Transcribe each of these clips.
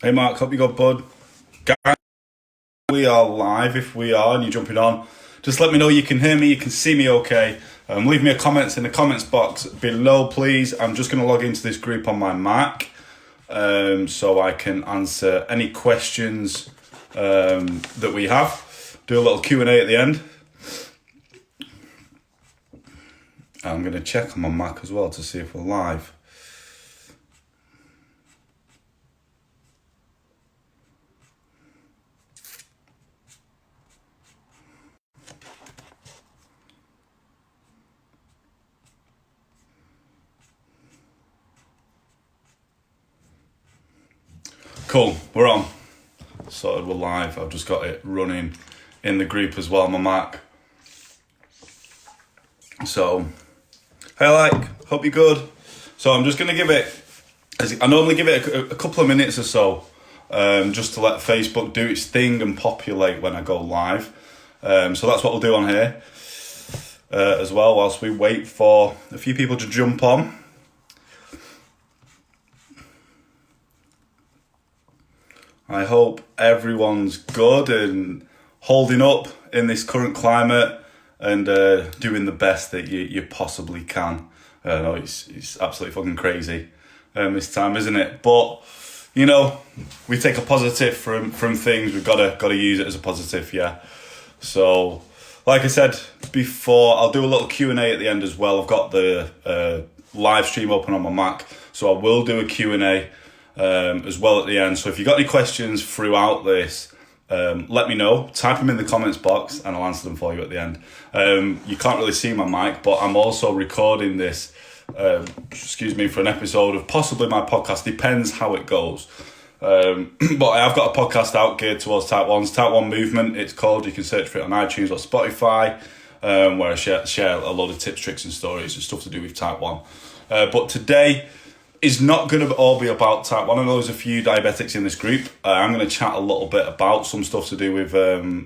Hey Mark, hope you got bud. Guys, we are live. If we are and you're jumping on, just let me know you can hear me, you can see me okay. Leave me a comment in the comments box below, please. I'm just going to log into this group on my Mac so I can answer any questions that we have. Do a little Q&A at the end. I'm going to check on my Mac as well to see if we're live. Cool, we're on. Sorted, we're live. I've just got it running in the group as well, my Mac. So, hey, hope you're good. So I'm just going to give it, I normally give it a couple of minutes or so, just to let Facebook do its thing and populate when I go live. So that's what we'll do on here as well, whilst we wait for a few people to jump on. I hope everyone's good and holding up in this current climate and doing the best that you possibly can. I know it's absolutely fucking crazy this time, isn't it? But you know, we take a positive from things. We've got to use it as a positive, yeah. So, like I said before, I'll do a little Q&A at the end as well. I've got the live stream open on my Mac, so I will do a Q&A. As well at the end. So if you've got any questions throughout this, let me know. Type them in the comments box and I'll answer them for you at the end. You can't really see my mic, but I'm also recording this, for an episode of possibly my podcast. Depends how it goes. But I have got a podcast out geared towards Type 1's Type 1 Movement, it's called. You can search for it on iTunes or Spotify, where I share a load of tips, tricks and stories and stuff to do with Type 1. But today is not going to all be about Type 1. I know there's a few diabetics in this group. I'm going to chat a little bit about some stuff to do with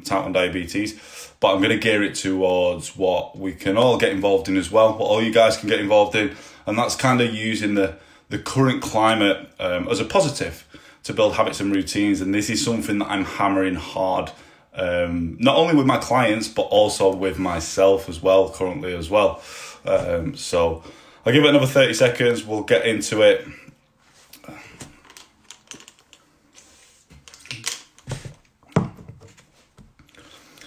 Type 1 diabetes, but I'm going to gear it towards what we can all get involved in as well, what all you guys can get involved in, and that's kind of using the current climate as a positive to build habits and routines. And this is something that I'm hammering hard, not only with my clients, but also with myself as well, currently as well. So I'll give it another 30 seconds. We'll get into it.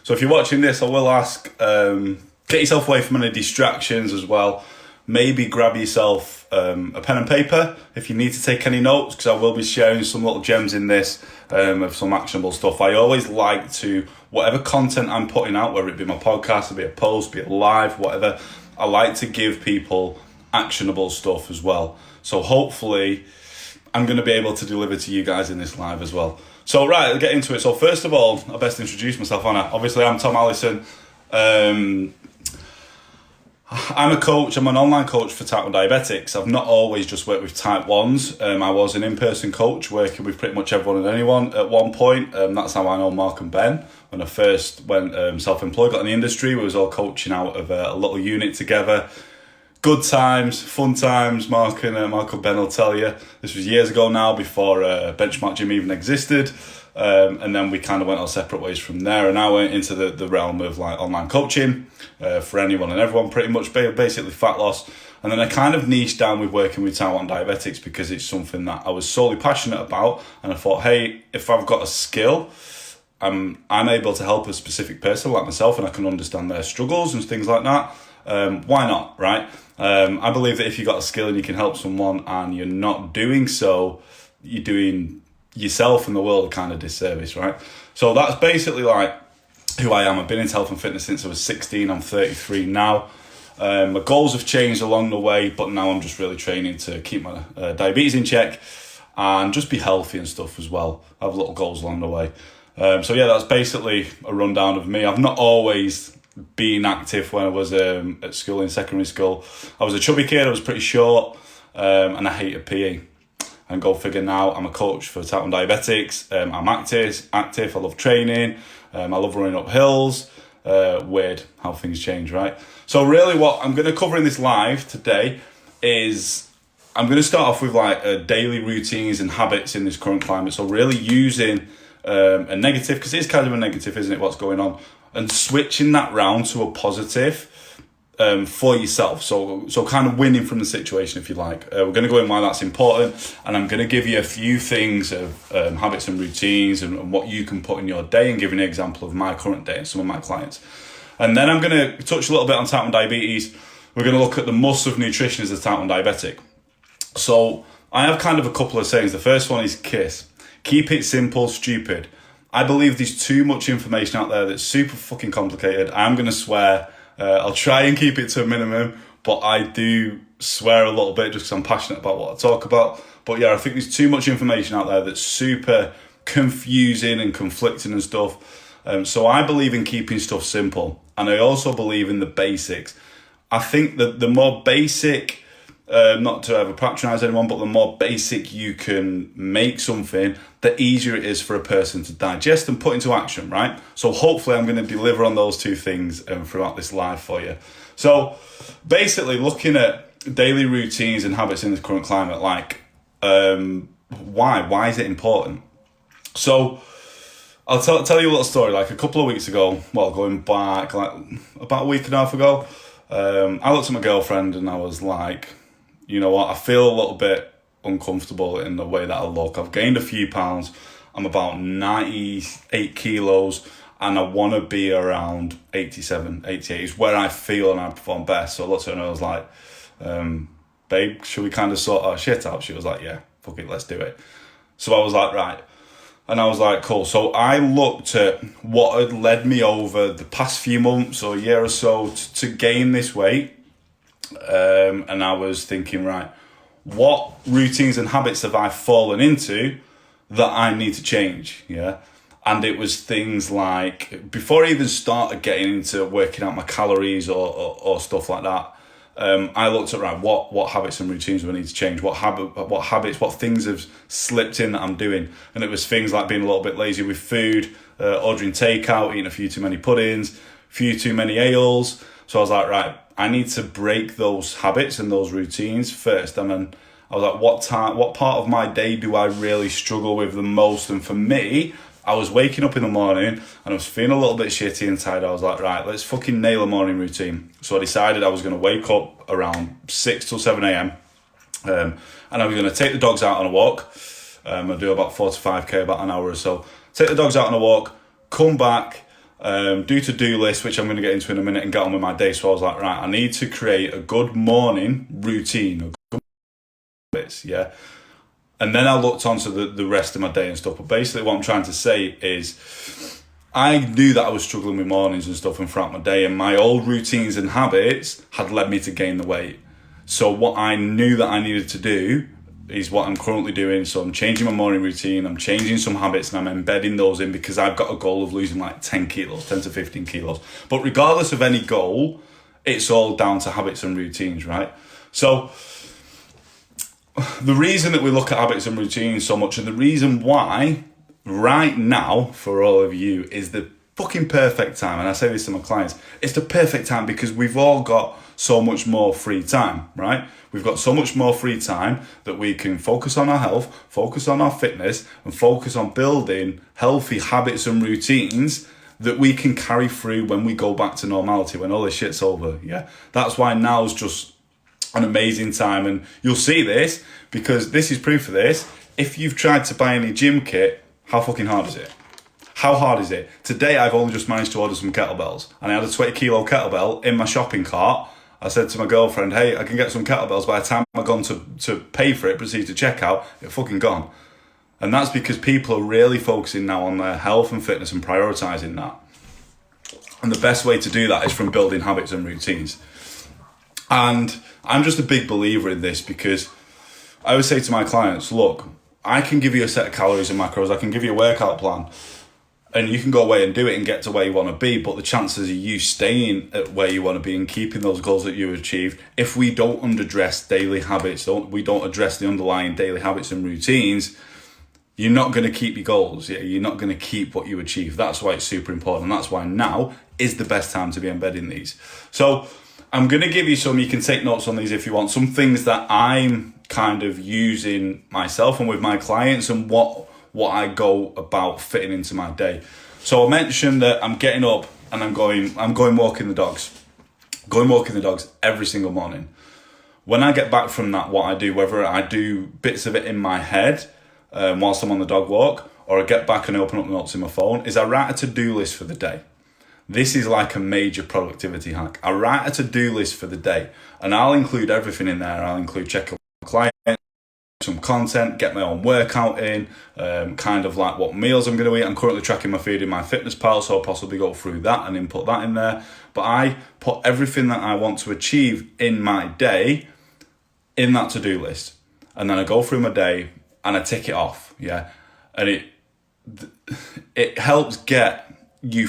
So if you're watching this, I will ask, get yourself away from any distractions as well. Maybe grab yourself a pen and paper if you need to take any notes, because I will be sharing some little gems in this of some actionable stuff. I always like to, whatever content I'm putting out, whether it be my podcast, be a post, be a live, whatever, I like to give people actionable stuff as well. So hopefully I'm going to be able to deliver to you guys in this live as well. So right, I'll get into it. So first of all, I best introduce myself, Anna. Obviously, I'm Tom Allison. I'm a coach. I'm an online coach for Type 1 diabetics. I've not always just worked with Type 1s. I was an in-person coach working with pretty much everyone and anyone at one point. That's how I know Mark and Ben. When I first went self-employed, got in the industry, we was all coaching out of a little unit together. Good times, fun times, Mark and Ben will tell you. This was years ago now, before Benchmark Gym even existed. And then we kind of went our separate ways from there. And I went into the realm of like online coaching for anyone and everyone, pretty much, basically fat loss. And then I kind of niched down with working with Type 1 diabetics because it's something that I was solely passionate about. And I thought, hey, if I've got a skill, I'm able to help a specific person like myself and I can understand their struggles and things like that. Why not, right? I believe that if you've got a skill and you can help someone and you're not doing so, you're doing yourself and the world a kind of disservice, right? So that's basically like who I am. I've been into health and fitness since I was 16. I'm 33 now. My goals have changed along the way, but now I'm just really training to keep my diabetes in check and just be healthy and stuff as well. I have little goals along the way. So yeah, that's basically a rundown of me. I've not always been active when I was at school, in secondary school. I was a chubby kid, I was pretty short, and I hated PE. And go figure now, I'm a coach for Type 1 diabetics. I'm active, I love training, I love running up hills. Weird how things change, right? So really what I'm going to cover in this live today is I'm going to start off with like daily routines and habits in this current climate. So really using a negative, because it's kind of a negative, isn't it, what's going on, and switching that round to a positive for yourself. So kind of winning from the situation, if you like. We're going to go in why that's important, and I'm going to give you a few things of habits and routines and what you can put in your day, and give you an example of my current day and some of my clients. And then I'm going to touch a little bit on type 1 diabetes. We're going to look at the must of nutrition as a type 1 diabetic. So I have kind of a couple of sayings. The first one is KISS. Keep it simple, stupid. I believe there's too much information out there that's super fucking complicated. I'm going to swear. I'll try and keep it to a minimum, but I do swear a little bit just because I'm passionate about what I talk about. But yeah, I think there's too much information out there that's super confusing and conflicting and stuff. So I believe in keeping stuff simple. And I also believe in the basics. I think that the more basic, not to ever patronize anyone, but the more basic you can make something, the easier it is for a person to digest and put into action, right? So hopefully I'm going to deliver on those two things throughout this live for you. So basically looking at daily routines and habits in this current climate, like why is it important? So I'll tell you a little story. Like a couple of weeks ago, well, going back like about a week and a half ago, I looked at my girlfriend and I was like, you know what, I feel a little bit uncomfortable in the way that I look. I've gained a few pounds. I'm about 98 kilos and I want to be around 87, 88 is where I feel and I perform best. So I looked at her and I was like, babe, should we kind of sort our shit out? She was like, yeah, fuck it, let's do it. So I was like, right. And I was like, cool. So I looked at what had led me over the past few months or a year or so to gain this weight. And I was thinking, right, what routines and habits have I fallen into that I need to change? Yeah. And it was things like, before I even started getting into working out my calories or stuff like that, I looked at, right, what habits and routines do I need to change? What habits, what things have slipped in that I'm doing? And it was things like being a little bit lazy with food, ordering takeout, eating a few too many puddings, a few too many ales. So I was like, right, I need to break those habits and those routines first. And then I was like, what part of my day do I really struggle with the most? And for me, I was waking up in the morning and I was feeling a little bit shitty and tired. I was like, right, let's fucking nail a morning routine. So I decided I was going to wake up around 6 till 7 a.m. And I was going to take the dogs out on a walk. I'll do about 4 to 5k, about an hour or so. Take the dogs out on a walk, come back, do to-do list, which I'm going to get into in a minute, and get on with my day. So I was like, right, I need to create a good morning routine, a good habits, yeah. And then I looked onto the rest of my day and stuff. But basically what I'm trying to say is I knew that I was struggling with mornings and stuff and throughout my day, and my old routines and habits had led me to gain the weight. So what I knew that I needed to do is what I'm currently doing. So I'm changing my morning routine, I'm changing some habits, and I'm embedding those in because I've got a goal of losing like 10 kilos, 10 to 15 kilos. But regardless of any goal, it's all down to habits and routines, right? So the reason that we look at habits and routines so much, and the reason why right now for all of you is the fucking perfect time, and I say this to my clients, it's the perfect time because we've all got so much more free time, right? We've got so much more free time that we can focus on our health, focus on our fitness, and focus on building healthy habits and routines that we can carry through when we go back to normality, when all this shit's over, yeah? That's why now's just an amazing time, and you'll see this because this is proof of this. If you've tried to buy any gym kit, how fucking hard is it? How hard is it? Today I've only just managed to order some kettlebells, and I had a 20 kilo kettlebell in my shopping cart. I said to my girlfriend, hey, I can get some kettlebells. By the time I've gone to pay for it, proceed to checkout, it's fucking gone. And that's because people are really focusing now on their health and fitness and prioritizing that. And the best way to do that is from building habits and routines. And I'm just a big believer in this because I always say to my clients, look, I can give you a set of calories and macros, I can give you a workout plan, and you can go away and do it and get to where you want to be, but the chances of you staying at where you want to be and keeping those goals that you achieved, if we don't address daily habits, we don't address the underlying daily habits and routines, you're not going to keep your goals. Yeah, you're not going to keep what you achieve. That's why it's super important, and that's why now is the best time to be embedding these. So I'm going to give you some, you can take notes on these if you want, some things that I'm kind of using myself and with my clients and what I go about fitting into my day. So I mentioned that I'm getting up and I'm going walking the dogs. Going walking the dogs every single morning. When I get back from that, what I do, whether I do bits of it in my head whilst I'm on the dog walk, or I get back and open up the notes in my phone, is I write a to-do list for the day. This is like a major productivity hack. I write a to-do list for the day, and I'll include everything in there. I'll include checking my client, some content, get my own workout in, kind of like what meals I'm going to eat. I'm currently tracking my food in MyFitnessPal, so I'll possibly go through that and input that in there. But I put everything that I want to achieve in my day in that to-do list. And then I go through my day and I tick it off, yeah? And it helps get you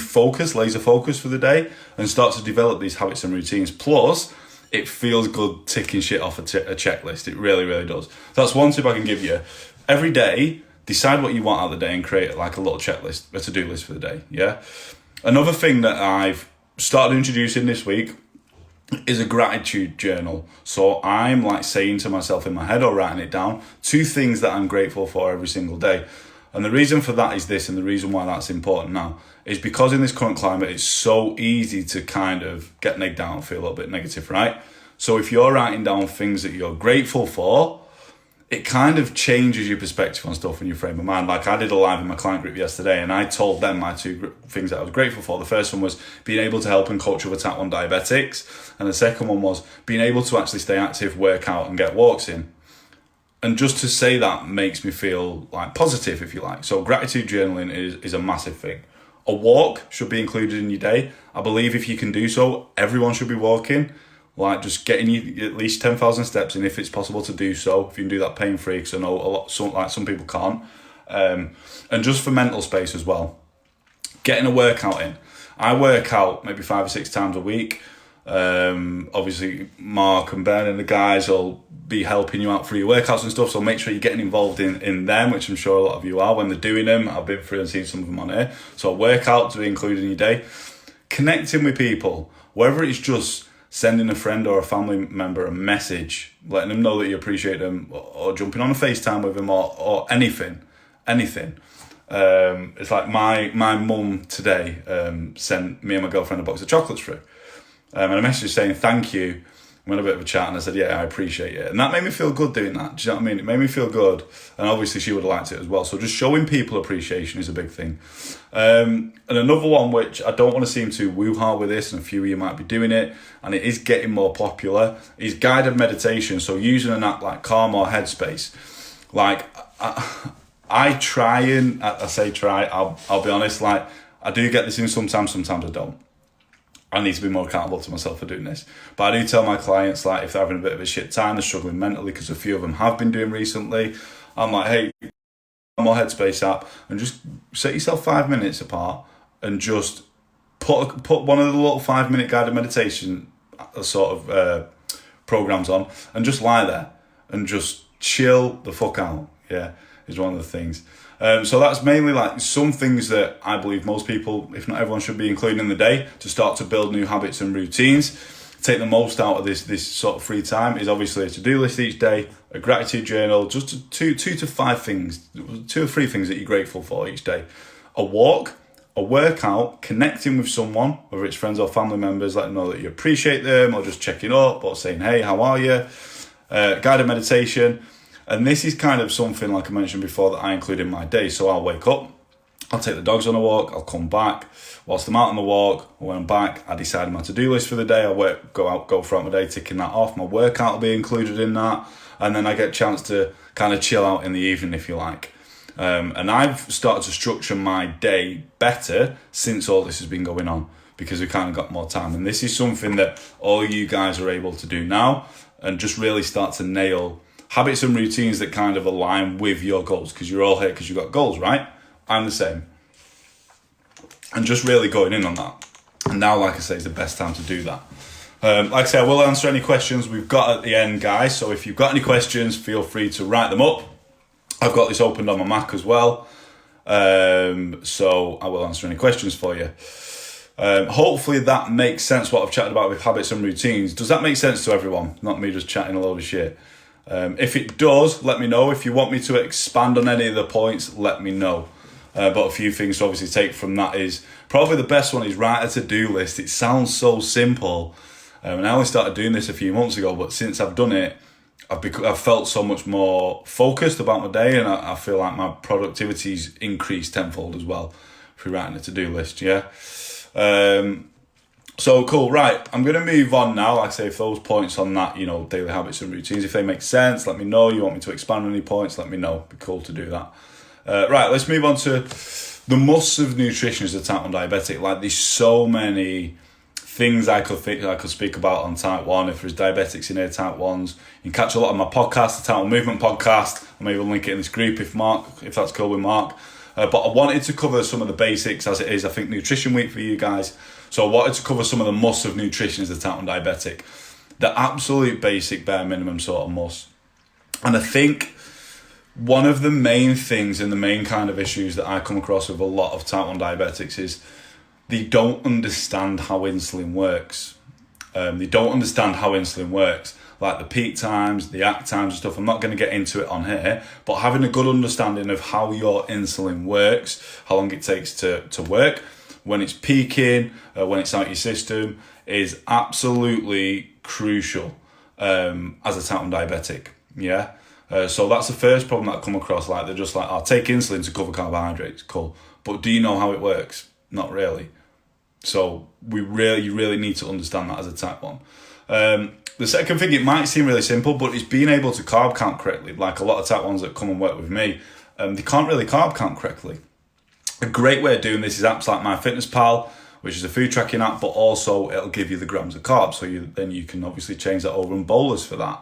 laser focused for the day and start to develop these habits and routines. Plus, it feels good ticking shit off a checklist. It really, really does. That's one tip I can give you. Every day, decide what you want out of the day and create like a little checklist, a to-do list for the day, yeah? Another thing that I've started introducing this week is a gratitude journal. So I'm like saying to myself in my head or writing it down, 2 things that I'm grateful for every single day. And the reason for that is this, and the reason why that's important now is because in this current climate, it's so easy to kind of get negged down and feel a little bit negative, right? So if you're writing down things that you're grateful for, it kind of changes your perspective on stuff and your frame of mind. Like I did a live in my client group yesterday and I told them my 2 things that I was grateful for. The first one was being able to help and coach other type 1 diabetics. And the second one was being able to actually stay active, work out and get walks in. And just to say that makes me feel like positive, if you like. So gratitude journaling is a massive thing. A walk should be included in your day. I believe if you can do so, everyone should be walking. Like just getting you at least 10,000 steps in if it's possible to do so. If you can do that pain-free, because I know some people can't. And just for mental space as well. Getting a workout in. I work out maybe 5 or 6 times a week. Obviously Mark and Ben and the guys will be helping you out for your workouts and stuff, so make sure you're getting involved in them, which I'm sure a lot of you are when they're doing them. I've been through and seen some of them on here. So a workout to be included in your day. Connecting with people, whether it's just sending a friend or a family member a message, letting them know that you appreciate them, or jumping on a FaceTime with them, or anything. It's like my mum today sent me and my girlfriend a box of chocolates through. And a message saying thank you. We had a bit of a chat and I said, yeah, I appreciate it. And that made me feel good doing that. Do you know what I mean? It made me feel good. And obviously she would have liked it as well. So just showing people appreciation is a big thing. And another one, which I don't want to seem too woo-ha with this, and a few of you might be doing it, and it is getting more popular, is guided meditation. So using an app like Calm or Headspace. Like, I try and, I say try, I'll be honest, like, I do get this in sometimes I don't. I need to be more accountable to myself for doing this. But I do tell my clients, like, if they're having a bit of a shit time, they're struggling mentally, because a few of them have been doing recently, I'm like, hey, more Headspace app, and just set yourself 5 minutes apart and just put one of the little 5-minute guided meditation sort of programs on and just lie there and just chill the fuck out. Yeah, is one of the things. So that's mainly like some things that I believe most people, if not everyone, should be including in the day to start to build new habits and routines. Take the most out of this sort of free time is obviously a to-do list each day, a gratitude journal, just two to 5 things, 2 or 3 things that you're grateful for each day. A walk, a workout, connecting with someone, whether it's friends or family members, letting them know that you appreciate them, or just checking up, or saying, hey, how are you? Guided meditation. And this is kind of something, like I mentioned before, that I include in my day. So I'll wake up, I'll take the dogs on a walk, I'll come back. Whilst I'm out on the walk, when I'm back, I decide my to-do list for the day. I'll go throughout my day, ticking that off. My workout will be included in that. And then I get a chance to kind of chill out in the evening, if you like. And I've started to structure my day better since all this has been going on, because we've kind of got more time. And this is something that all you guys are able to do now, and just really start to nail habits and routines that kind of align with your goals, because you're all here because you've got goals, right? I'm the same. And just really going in on that. And now, like I say, is the best time to do that. Like I say, I will answer any questions we've got at the end, guys. So if you've got any questions, feel free to write them up. I've got this opened on my Mac as well. So I will answer any questions for you. Hopefully that makes sense, what I've chatted about with habits and routines. Does that make sense to everyone? Not me just chatting a load of shit. If it does, let me know. If you want me to expand on any of the points, let me know. But a few things to obviously take from that is, probably the best one is write a to-do list. It sounds so simple. And I only started doing this a few months ago, but since I've done it, I've felt so much more focused about my day, and I feel like my productivity's increased tenfold as well through writing a to-do list, yeah? So cool, right, I'm going to move on now. Like I say, if those points on that, daily habits and routines, if they make sense, let me know. You want me to expand on any points, let me know. It'd be cool to do that. Right, let's move on to the musts of nutrition as a type 1 diabetic. Like, there's so many things I could speak about on type 1. If there's diabetics in here, type 1s, you can catch a lot on my podcast, the Type 1 Movement podcast. I'll maybe link it in this group if that's cool with Mark. But I wanted to cover some of the basics, as it is, I think, Nutrition Week for you guys. So I wanted to cover some of the musts of nutrition as a type 1 diabetic. The absolute basic, bare minimum sort of must. And I think one of the main things and the main kind of issues that I come across with a lot of type 1 diabetics is they don't understand how insulin works. They don't understand how insulin works, like the peak times, the act times and stuff. I'm not going to get into it on here, but having a good understanding of how your insulin works, how long it takes to work, when it's peaking, when it's out your system, is absolutely crucial as a type 1 diabetic, yeah? So that's the first problem that I come across. Like, they're just like, I'll take insulin to cover carbohydrates, cool. But do you know how it works? Not really. So you really need to understand that as a type 1. The second thing, it might seem really simple, but it's being able to carb count correctly. Like a lot of type 1s that come and work with me, they can't really carb count correctly. A great way of doing this is apps like MyFitnessPal, which is a food tracking app, but also it'll give you the grams of carbs. So then you can obviously change that over and bolus for that.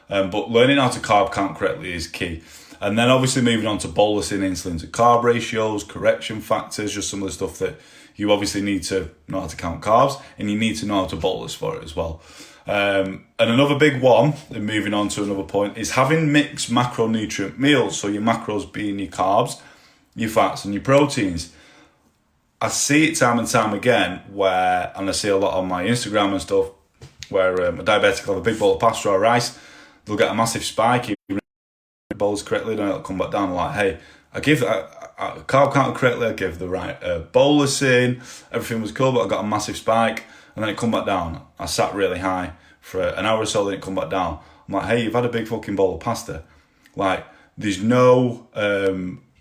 But learning how to carb count correctly is key. And then obviously moving on to bolusing, insulin to carb ratios, correction factors, just some of the stuff that you obviously need to know how to count carbs, and you need to know how to bolus for it as well. And another big one, and moving on to another point, is having mixed macronutrient meals. So your macros being your carbs, your fats and your proteins. I see it time and time again and I see a lot on my Instagram and stuff, where a diabetic will have a big bowl of pasta or rice, they'll get a massive spike, bowls correctly, then it'll come back down. Like, hey, I carb counted correctly, I give the right bolusing, everything was cool, but I got a massive spike, and then it come back down. I sat really high for an hour or so, then it come back down. I'm like, hey, you've had a big fucking bowl of pasta. Like, there's no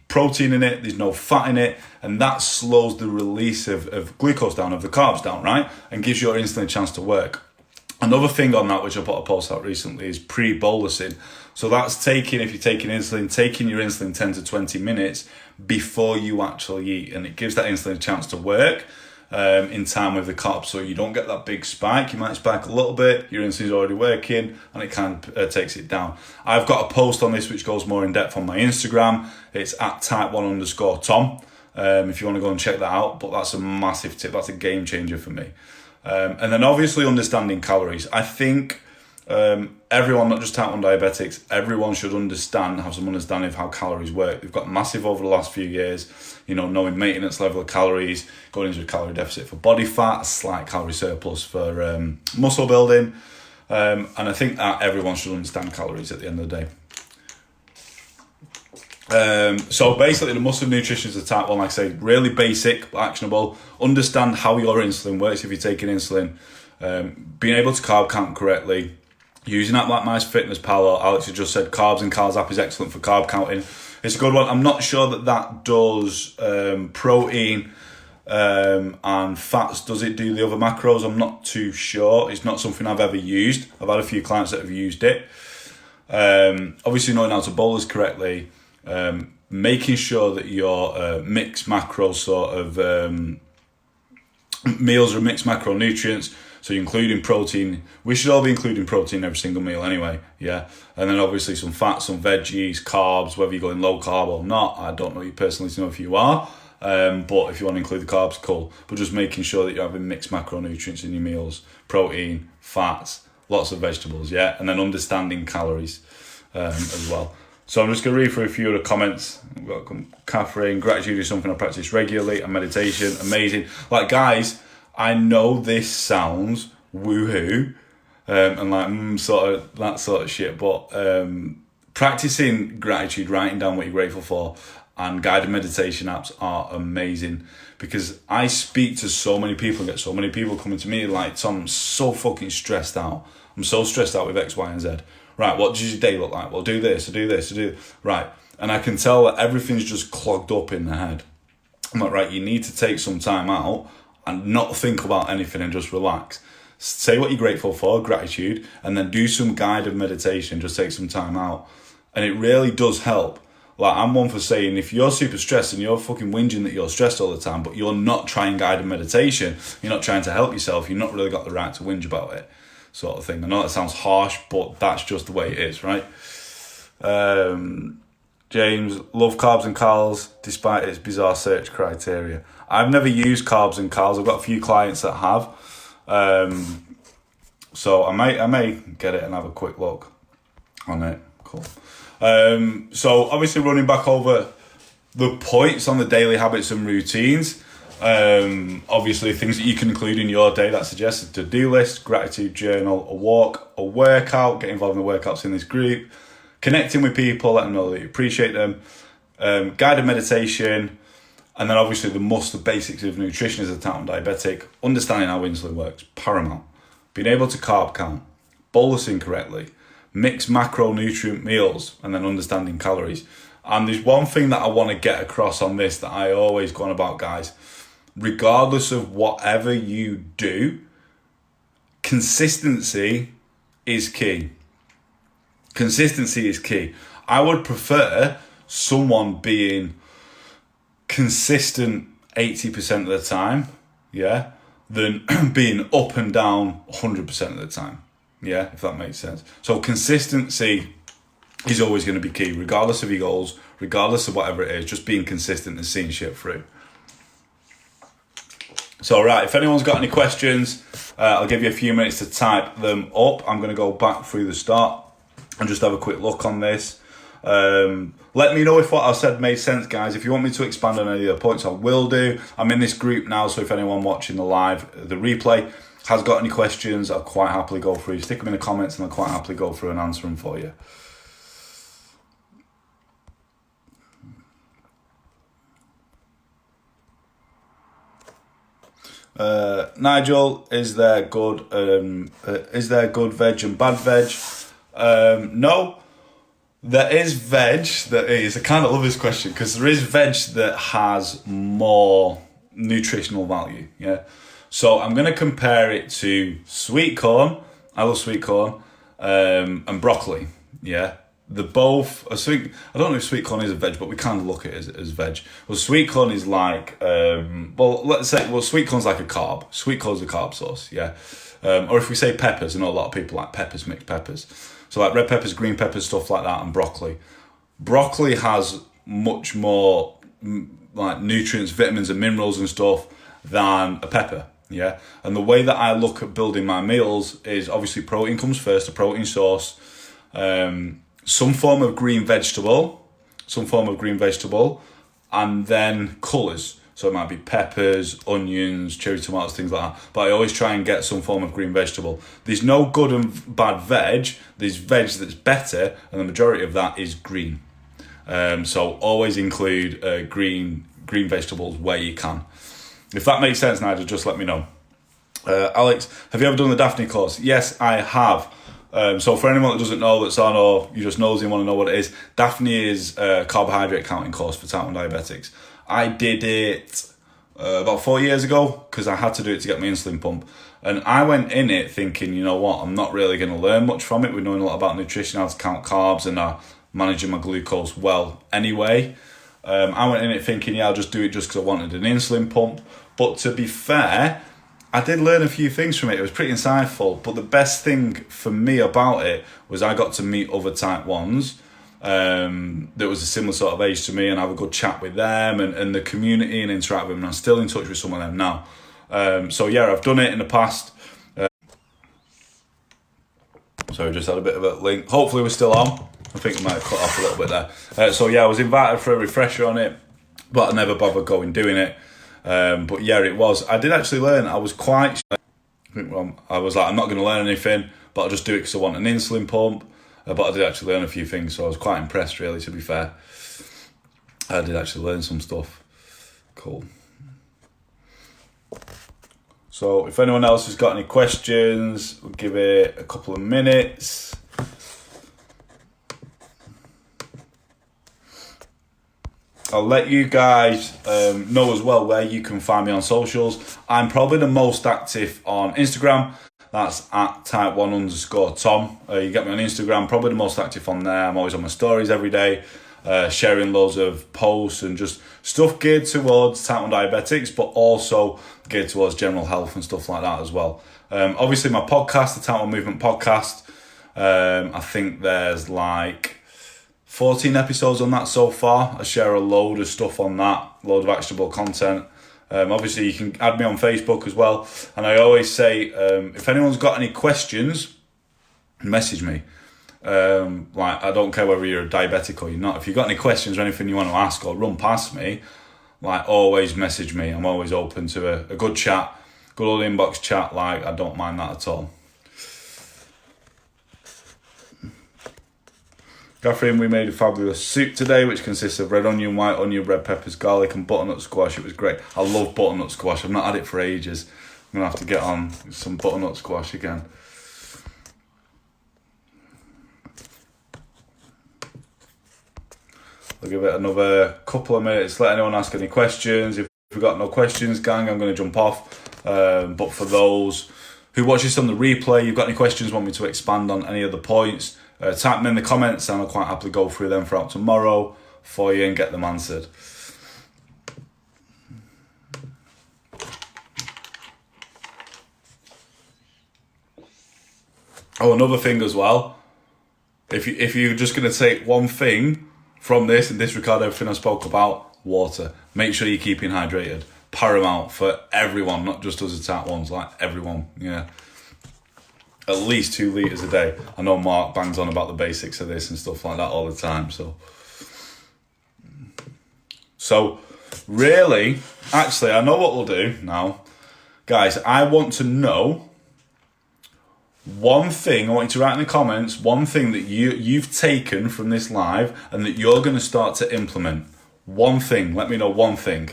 protein in it, there's no fat in it, and that slows the release of glucose down, of the carbs down, right? And gives your insulin a chance to work. Another thing on that, which I put a post out recently, is pre-bolusing. So that's if you're taking insulin, taking your insulin 10 to 20 minutes before you actually eat. And it gives that insulin a chance to work in time with the carbs. So you don't get that big spike. You might spike a little bit, your insulin's already working, and it kind of takes it down. I've got a post on this which goes more in depth on my Instagram. It's at type1_Tom. If you want to go and check that out. But that's a massive tip. That's a game changer for me. And then obviously understanding calories. I think everyone, not just type 1 diabetics, everyone should have some understanding of how calories work. They've got massive over the last few years, knowing maintenance level of calories, going into a calorie deficit for body fat, a slight calorie surplus for muscle building. And I think that everyone should understand calories at the end of the day. So basically, the must of nutrition is a type 1, like I say, really basic, but actionable. Understand how your insulin works if you're taking insulin. Being able to carb count correctly. Using that like MyFitnessPal, or Alex has just said, Carbs and Cars app is excellent for carb counting. It's a good one. I'm not sure that does protein and fats. Does it do the other macros? I'm not too sure. It's not something I've ever used. I've had a few clients that have used it. Obviously knowing how to bolus correctly. Making sure that your mixed macro sort of meals are mixed macronutrients, so you're including protein. We should all be including protein in every single meal anyway, yeah. And then obviously some fats, some veggies, carbs, whether you're going low carb or not. I don't know you personally to know if you are, but if you want to include the carbs, cool. But just making sure that you're having mixed macronutrients in your meals, protein, fats, lots of vegetables, yeah. And then understanding calories as well. So I'm just going to read through a few of the comments. We've got Catherine, gratitude is something I practice regularly, and meditation, amazing. Like, guys, I know this sounds woohoo, and like sort of that sort of shit. But practicing gratitude, writing down what you're grateful for, and guided meditation apps are amazing, because I speak to so many people, get so many people coming to me like, Tom, I'm so fucking stressed out. I'm so stressed out with X, Y, and Z. Right, what does your day look like? Well, do this, or do this, or do... Right, and I can tell that everything's just clogged up in the head. I'm like, right, you need to take some time out and not think about anything and just relax. Say what you're grateful for, gratitude, and then do some guided meditation. Just take some time out. And it really does help. Like, I'm one for saying, if you're super stressed and you're fucking whinging that you're stressed all the time, but you're not trying guided meditation, you're not trying to help yourself, you've not really got the right to whinge about it, sort of thing. I know that sounds harsh, but that's just the way it is, right? James, love carbs and calories despite its bizarre search criteria. I've never used carbs and calories. I've got a few clients that have. So I may get it and have a quick look on it. Cool. So obviously running back over the points on the daily habits and routines. Obviously things that you can include in your day that suggests a to-do list, gratitude journal, a walk, a workout, get involved in the workouts in this group, connecting with people, let them know that you appreciate them, guided meditation, and then obviously the basics of nutrition as a type 1 diabetic, understanding how insulin works, paramount. Being able to carb count, bolusing correctly, mix macronutrient meals, and then understanding calories. And there's one thing that I want to get across on this that I always go on about, guys. Regardless of whatever you do, consistency is key. Consistency is key. I would prefer someone being consistent 80% of the time, yeah, than being up and down 100% of the time. Yeah, if that makes sense. So consistency is always going to be key, regardless of your goals, regardless of whatever it is, just being consistent and seeing shit through. So, right, if anyone's got any questions, I'll give you a few minutes to type them up. I'm going to go back through the start and just have a quick look on this. Let me know if what I said made sense, guys. If you want me to expand on any of the points, I will do. I'm in this group now, so if anyone watching the replay, has got any questions, I'll quite happily go through. Stick them in the comments and I'll quite happily go through and answer them for you. Nigel, is there good veg and bad veg? No, there is veg that is. I kind of love this question because there is veg that has more nutritional value. Yeah. So I'm going to compare it to sweet corn. I love sweet corn, and broccoli. Yeah, they're both a sweet. I don't know if sweet corn is a veg, but we kind of look at it as veg. Well, sweet corn is like, sweet corn's like a carb. Sweet corn's a carb source. Yeah, or if we say peppers, I know a lot of people like peppers, mixed peppers. So like red peppers, green peppers, stuff like that, and broccoli. Broccoli has much more like nutrients, vitamins, and minerals and stuff than a pepper. Yeah, and the way that I look at building my meals is obviously protein comes first, a protein source, some form of green vegetable, and then colours. So it might be peppers, onions, cherry tomatoes, things like that. But I always try and get some form of green vegetable. There's no good and bad veg. There's veg that's better, and the majority of that is green. So always include green vegetables where you can. If that makes sense, Nigel, just let me know. Alex, have you ever done the Daphne course? Yes, I have. So for anyone that doesn't know that's on, or you just nosy and want to know what it is, Daphne is a carbohydrate counting course for type 1 diabetics. I did it about 4 years ago because I had to do it to get my insulin pump. And I went in it thinking, you know what, I'm not really going to learn much from it. We're knowing a lot about nutrition, how to count carbs, and managing my glucose well anyway. I went in it thinking, yeah, I'll just do it just because I wanted an insulin pump. But to be fair, I did learn a few things from it. It was pretty insightful. But the best thing for me about it was I got to meet other type 1s that was a similar sort of age to me and have a good chat with them and the community and interact with them. And I'm still in touch with some of them now. So yeah, I've done it in the past. So we just had a bit of a link. Hopefully we're still on. I think we might have cut off a little bit there. So yeah, I was invited for a refresher on it, but I never bothered going doing it. But yeah, it was. I did actually learn. I was quite. I was like, I'm not going to learn anything. but I just do it because I want an insulin pump. But I did actually learn a few things, so I was quite impressed, really, to be fair. I did actually learn some stuff. Cool. So if anyone else has got any questions, we'll give it a couple of minutes. I'll let you guys know as well where you can find me on socials. I'm probably the most active on Instagram. That's at type1_Tom. You get me on Instagram, probably the most active on there. I'm always on my stories every day, sharing loads of posts and just stuff geared towards type 1 diabetics, but also geared towards general health and stuff like that as well. Obviously, my podcast, the Type 1 Movement Podcast, I think there's like 14 episodes on that so far. I share a load of stuff on that, load of actionable content. Obviously, you can add me on Facebook as well. And I always say, if anyone's got any questions, message me. Like, I don't care whether you're a diabetic or you're not. If you've got any questions or anything you want to ask or run past me, like, always message me. I'm always open to a good chat, good old inbox chat. Like, I don't mind that at all. Catherine, we made a fabulous soup today, which consists of red onion, white onion, red peppers, garlic, and butternut squash. It was great. I love butternut squash. I've not had it for ages. I'm going to have to get on some butternut squash again. I'll give it another couple of minutes. Let anyone ask any questions. If we've got no questions, gang, I'm going to jump off. But for those who watch this on the replay, you've got any questions, want me to expand on any of the points, type them in the comments and I'll quite happily go through them throughout tomorrow for you and get them answered. Oh, another thing as well. If you're just going to take one thing from this and disregard everything I spoke about, water. Make sure you're keeping hydrated. Paramount for everyone, not just us as type 1s, like everyone, yeah. At least 2 litres a day. I know Mark bangs on about the basics of this and stuff like that all the time, So, really, actually, I know what we'll do now. Guys, I want to know one thing, I want you to write in the comments, one thing that you've taken from this live and that you're going to start to implement. One thing, let me know one thing.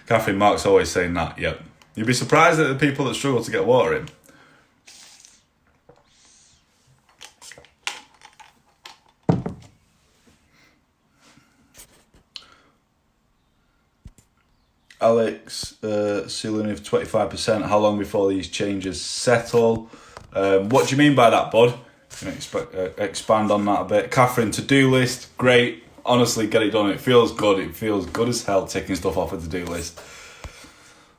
Catherine, Mark's always saying that, yep. You'd be surprised at the people that struggle to get water in. Alex, ceiling of 25%. How long before these changes settle? What do you mean by that, bud? Can you expand on that a bit? Catherine, to-do list, great. Honestly, get it done. It feels good. It feels good as hell taking stuff off a to-do list.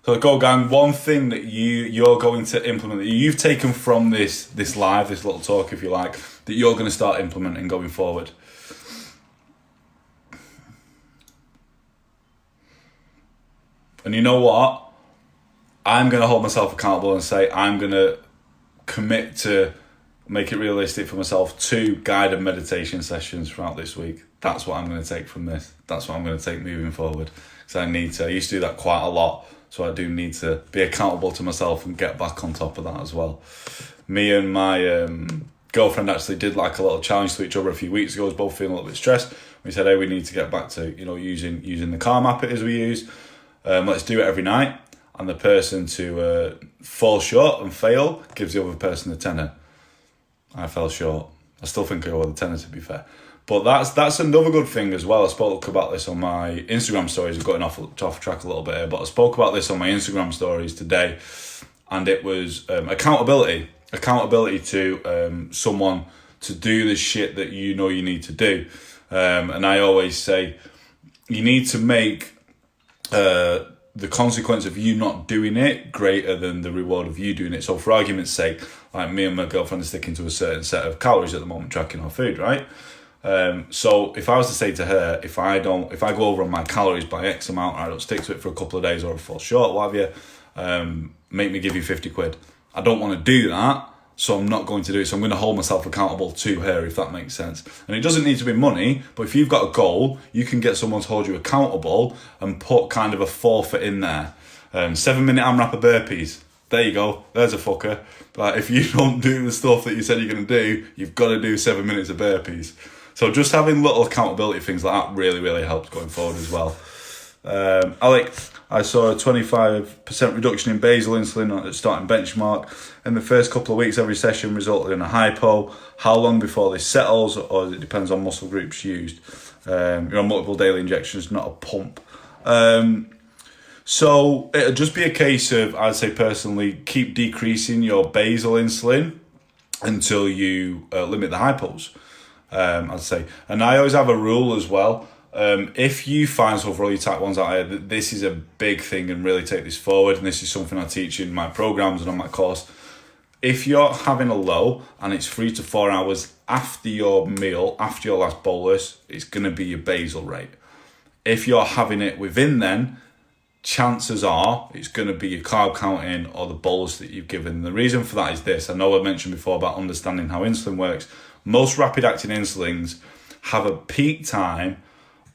So go, gang. One thing that you're going to implement, that you've taken from this live, this little talk, if you like, that you're going to start implementing going forward. And you know what? I'm going to hold myself accountable and say I'm going to commit to make it realistic for myself 2 guided meditation sessions throughout this week. That's what I'm going to take from this. That's what I'm going to take moving forward. Because I used to do that quite a lot. So I do need to be accountable to myself and get back on top of that as well. Me and my girlfriend actually did like a little challenge to each other a few weeks ago. I was both feeling a little bit stressed. We said, hey, we need to get back to, using the Carb app it is we use. Let's do it every night, and the person to fall short and fail gives the other person a tenner. I fell short. I still think I owe the tenner, to be fair. But that's another good thing as well. I spoke about this on my Instagram stories. We're going off track a little bit here, but I spoke about this on my Instagram stories today, and it was accountability. Accountability to someone to do the shit that you know you need to do. And I always say, you need to make the consequence of you not doing it greater than the reward of you doing it. So for argument's sake, like me and my girlfriend are sticking to a certain set of calories at the moment, tracking our food, right? So if I was to say to her, if I go over on my calories by X amount, or I don't stick to it for a couple of days or I fall short, what have you, make me give you 50 quid. I don't want to do that, so I'm not going to do it. So I'm going to hold myself accountable to her, if that makes sense. And it doesn't need to be money, but if you've got a goal, you can get someone to hold you accountable and put kind of a forfeit in there. 7-minute AMRAP of burpees. there you go. There's a fucker. Like, if you don't do the stuff that you said you're going to do, you've got to do 7 minutes of burpees. So just having little accountability things like that really, really helps going forward as well. Alec, I saw a 25% reduction in basal insulin at the starting benchmark. In the first couple of weeks, every session resulted in a hypo. How long before this settles, or it depends on muscle groups used? You're on multiple daily injections, not a pump. So it'll just be a case of, I'd say personally, keep decreasing your basal insulin until you limit the hypos, I'd say. And I always have a rule as well. If you find, so for all you type 1s out there, this is a big thing and really take this forward, and this is something I teach in my programs and on my course. If you're having a low and it's 3 to 4 hours after your meal, after your last bolus, it's going to be your basal rate. If you're having it within then, chances are it's going to be your carb counting or the bolus that you've given. The reason for that is this. I know I mentioned before about understanding how insulin works. Most rapid acting insulins have a peak time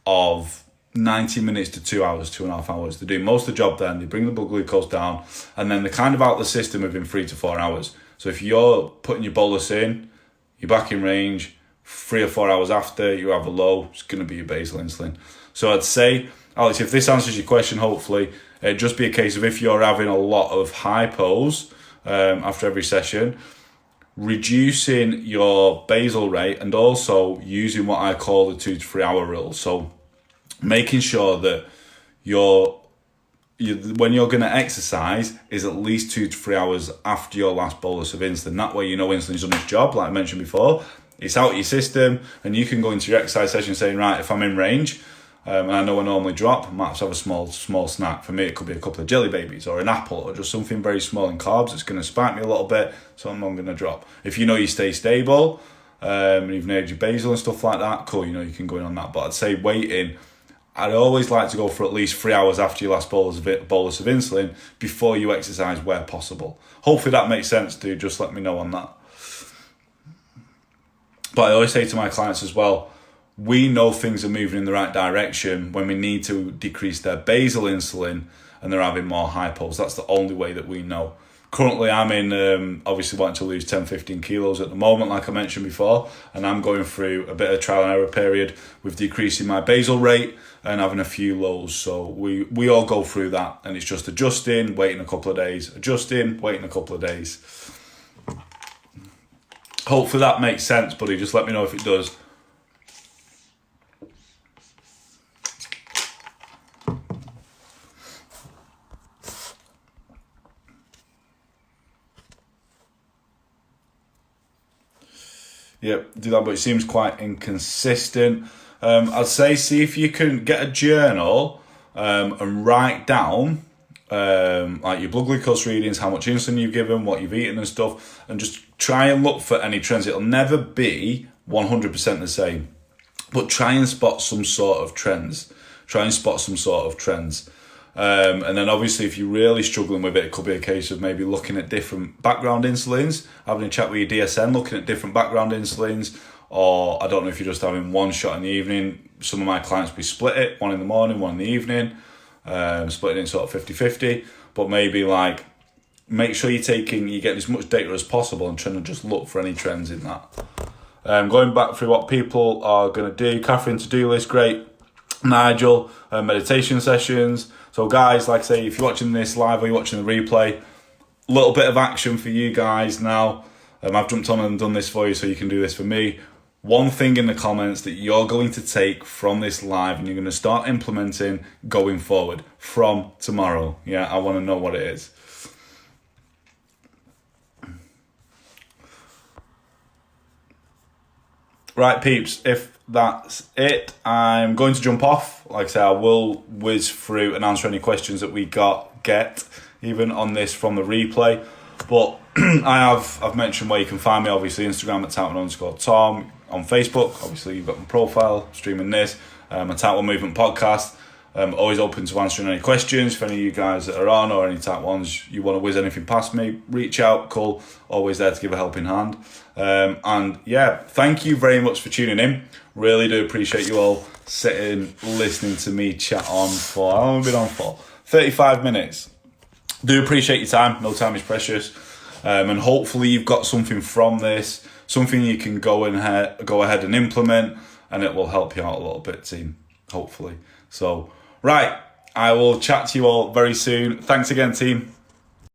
of 90 minutes to 2 hours, 2.5 hours. They do most of the job then, they bring the blood glucose down, and then they're kind of out of the system within 3 to 4 hours. So if you're putting your bolus in, you're back in range, 3 or 4 hours after you have a low, it's going to be your basal insulin. So I'd say, Alex, if this answers your question, hopefully, it'd just be a case of if you're having a lot of hypos after every session, reducing your basal rate and also using what I call the 2 to 3 hour rule. So making sure that when you're going to exercise is at least 2 to 3 hours after your last bolus of insulin. That way you know insulin's done its job, like I mentioned before. It's out of your system, and you can go into your exercise session saying, right, if I'm in range, and I know I normally drop, I might have to have a small snack. For me, it could be a couple of jelly babies or an apple or just something very small in carbs that's going to spike me a little bit, so I'm not going to drop. If you know you stay stable, and you've nailed your basal and stuff like that, cool, you know you can go in on that. But I'd say waiting, I'd always like to go for at least 3 hours after your last bolus of insulin before you exercise where possible. Hopefully that makes sense, dude. Just let me know on that. But I always say to my clients as well, we know things are moving in the right direction when we need to decrease their basal insulin and they're having more hypos. That's the only way that we know. Currently, I'm in, obviously wanting to lose 10, 15 kilos at the moment, like I mentioned before, and I'm going through a bit of trial and error period with decreasing my basal rate and having a few lows. So we all go through that, and it's just adjusting, waiting a couple of days, adjusting, waiting a couple of days. Hopefully that makes sense, buddy. Just let me know if it does. Yep, do that, but it seems quite inconsistent. I'd say see if you can get a journal and write down like your blood glucose readings, how much insulin you've given, what you've eaten and stuff, and just try and look for any trends. It'll never be 100% the same, but try and spot some sort of trends. And then obviously if you're really struggling with it, it could be a case of maybe looking at different background insulins, having a chat with your DSN, looking at different background insulins, or I don't know if you're just having one shot in the evening. Some of my clients, we split it, one in the morning, one in the evening, split it in sort of 50-50, but maybe like make sure you're getting as much data as possible and trying to just look for any trends in that. Going back through what people are going to do, Catherine, to-do list, great. Nigel, meditation sessions. So guys, like I say, if you're watching this live or you're watching the replay, a little bit of action for you guys now. I've jumped on and done this for you so you can do this for me. One thing in the comments that you're going to take from this live and you're going to start implementing going forward from tomorrow. Yeah, I want to know what it is. Right, peeps, if that's it, I'm going to jump off. Like I say, I will whiz through and answer any questions that we get, even on this from the replay. But I've mentioned where you can find me, obviously, Instagram at Towton_Tom, on Facebook, obviously you've got my profile, streaming this, my Towton Movement podcast. Always open to answering any questions. If any of you guys that are on or any type ones you want to whiz anything past me, reach out, call. Always there to give a helping hand. And yeah, thank you very much for tuning in. Really do appreciate you all sitting, listening to me chat on for, how long have I been on for? 35 minutes. Do appreciate your time. No time is precious. And hopefully you've got something from this, something you can go ahead and implement, and it will help you out a little bit, team. Hopefully. So, right, I will chat to you all very soon. Thanks again, team.